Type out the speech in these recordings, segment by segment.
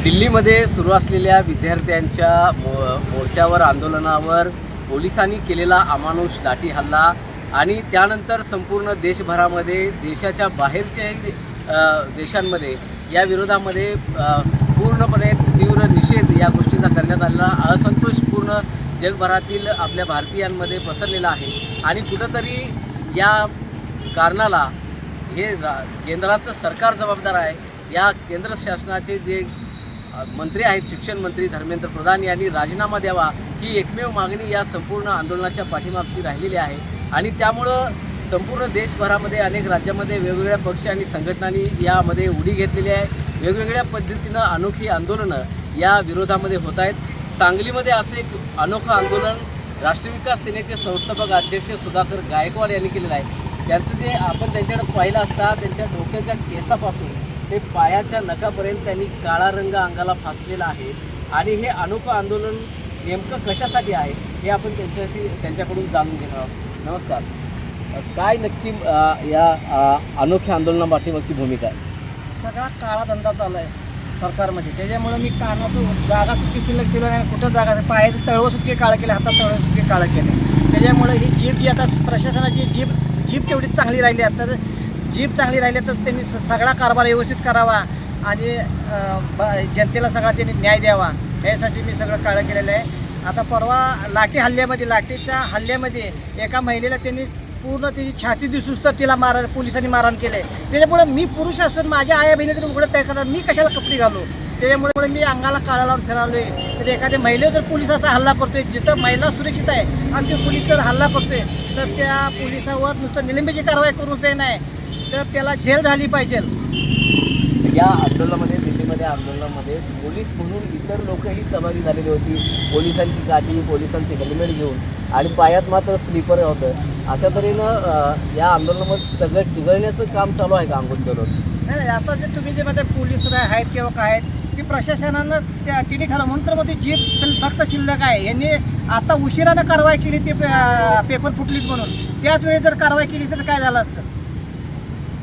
दिल्लीमध्ये सुरू असलेल्या विद्यार्थ्यांच्या मोर्चावर आंदोलनावर पोलिसांनी केलेला अमानुष लाठी हल्ला आणि त्यानंतर संपूर्ण देशभरामध्ये देशाच्या बाहेरच्याही देशांमध्ये या विरोधामध्ये पूर्णपणे तीव्र निषेध या गोष्टीचा करण्यात आलेला असंतोष पूर्ण जगभरातील आपल्या भारतीयांमध्ये पसरलेला आहे आणि कुठंतरी या कारणाला हे केंद्राचं सरकार जबाबदार आहे। या केंद्र शासनाचे जे मंत्री आहेत शिक्षण मंत्री धर्मेंद्र प्रधान यांनी राजीनामा द्यावा ही एकमेव मागणी या संपूर्ण आंदोलनाच्या पाठीमागची राहिलेली आहे आणि त्यामुळं संपूर्ण देशभरामध्ये अनेक राज्यामध्ये वेगवेगळ्या पक्ष आणि संघटनांनी यामध्ये उडी घेतलेली आहे। वेगवेगळ्या पद्धतीनं अनोखी आंदोलनं या विरोधामध्ये होत आहेत। सांगलीमध्ये असे एक अनोखं आंदोलन राष्ट्रीय विकास सेनेचे संस्थापक अध्यक्ष सुधाकर गायकवाड यांनी केलेलं आहे। त्यांचं जे आपण त्यांच्याकडे पाहिलं असता त्यांच्या डोक्याच्या केसापासून ते पायाच्या नखापर्यंत त्यांनी काळा रंग अंगाला फासलेला आहे आणि हे अनोखं आंदोलन नेमकं कशासाठी आहे हे आपण त्यांच्याकडून जाणून घेणार आहोत। नमस्कार, काय नक्की या अनोख्या आंदोलनापाठीमागची भूमिका आहे? सगळा काळा धंदा चालू आहे सरकारमध्ये, त्याच्यामुळे मी कानाचं जागा सुटकी शिल्लक केलं नाही, कुठं जागा पायाचं तळवं सुटके काळं केले, हातात तळवं सुटके काळं केले। त्याच्यामुळे ही जीभ जी आता प्रशासनाची जीभ तेवढीच चांगली राहिली आहे, तर जीभ चांगली राहिली तर त्यांनी सगळा कारभार व्यवस्थित करावा आणि जनतेला सगळा त्यांनी न्याय द्यावा यासाठी मी सगळं काळं केलेलं आहे। आता परवा लाठीच्या हल्ल्यामध्ये एका महिलेला त्यांनी पूर्ण तिची छाती दिसूस तर तिला पोलिसांनी मारहाण केलं आहे। त्याच्यामुळे मी पुरुष असून माझ्या आया बहिणी तरी उघडत तयार करतात, मी कशाला कपडे घालू? त्याच्यामुळे मी अंगाला काळा लावून फिरावलो आहे। तर एखाद्या महिलेवर जर पोलिसाचा हल्ला करतोय, जिथं महिला सुरक्षित आहे आणि ते पोलीस जर हल्ला करतोय तर त्या पोलिसावर नुसतं निलंबीची कारवाई करून उपयोग नाही, तर त्याला जेल झाली पाहिजे। या आंदोलनामध्ये दिल्लीमध्ये आंदोलनामध्ये पोलीस म्हणून इतर लोकही सहभागी झालेली होती। पोलिसांची काठी, पोलिसांचे हेल्मेट घेऊन आणि पायात मात्र स्लीपर होतं। अशा तऱ्हेनं या आंदोलनामध्ये सगळं चिघळण्याचं काम चालू आहे का आंदोलन? नाही, आता जे तुम्ही जे मध्ये पोलीस आहेत किंवा काय आहेत की प्रशासनानं तिने ठरवलं म्हणून तर मग ती जीप फक्त शिल्लक आहे। यांनी आता उशिरानं कारवाई केली, ते पेपर फुटलीत म्हणून, त्याच वेळी जर कारवाई केली तर काय झालं असतं?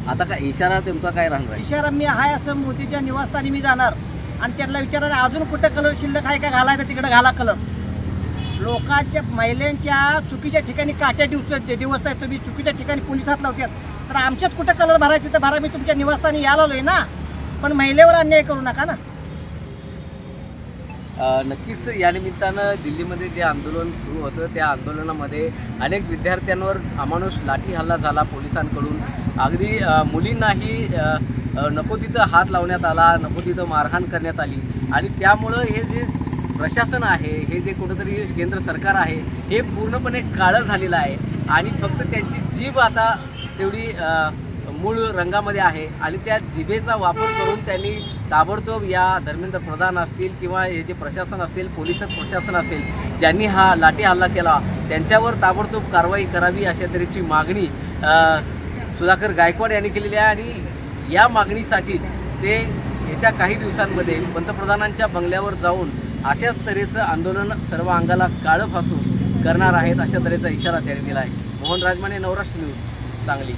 आता काय इशारा तुमचा काय राहणार आहे? इशारा मी आहे असं मोदीच्या निवासस्थानी मी जाणार आणि त्यांना विचारणार अजून कुठं कलर शिल्लक आहे का घालायचं, तिकडे घाला कलर। लोकांच्या महिलांच्या चुकीच्या ठिकाणी काट्या दिवसताय तुम्ही, चुकीच्या ठिकाणी पोलीस हात लावतात, तर आमच्यात कुठं कलर भरायचे तर भरा, मी तुमच्या निवासस्थानी यायला आलोय ना, पण महिलेवर अन्याय करू नका ना। नक्कीच या निमित्तानं दिल्लीमध्ये जे आंदोलन सुरू होतं त्या आंदोलनामध्ये अनेक विद्यार्थ्यांवर अमानुष लाठी हल्ला झाला पोलिसांकडून। अगदी मुलींनाही नको तिथं हात लावण्यात आला, नको तिथं मारहाण करण्यात आली आणि त्यामुळं हे जे प्रशासन आहे, हे जे कुठंतरी केंद्र सरकार आहे, हे पूर्णपणे काळं झालेलं आहे आणि फक्त त्यांची जीभ आता तेवढी मूळ रंगामध्ये आहे आणि त्या जिभेचा वापर करून त्यांनी ताबडतोब या धर्मेंद्र प्रधान असतील किंवा हे जे प्रशासन असेल, पोलीस प्रशासन असेल, ज्यांनी हा लाठी हल्ला केला त्यांच्यावर ताबडतोब कारवाई करावी अशा तऱ्हेची मागणी सुधाकर गायकवाड यांनी केलेली आहे आणि या मागणीसाठीच ते येत्या काही दिवसांमध्ये पंतप्रधानांच्या बंगल्यावर जाऊन अशाच तऱ्हेचं आंदोलन सर्व अंगाला काळं फासून करणार आहेत अशा तऱ्हेचा इशारा त्यांनी दिला आहे। मोहन राजमाने, नवराष्ट्र न्यूज, सांगली।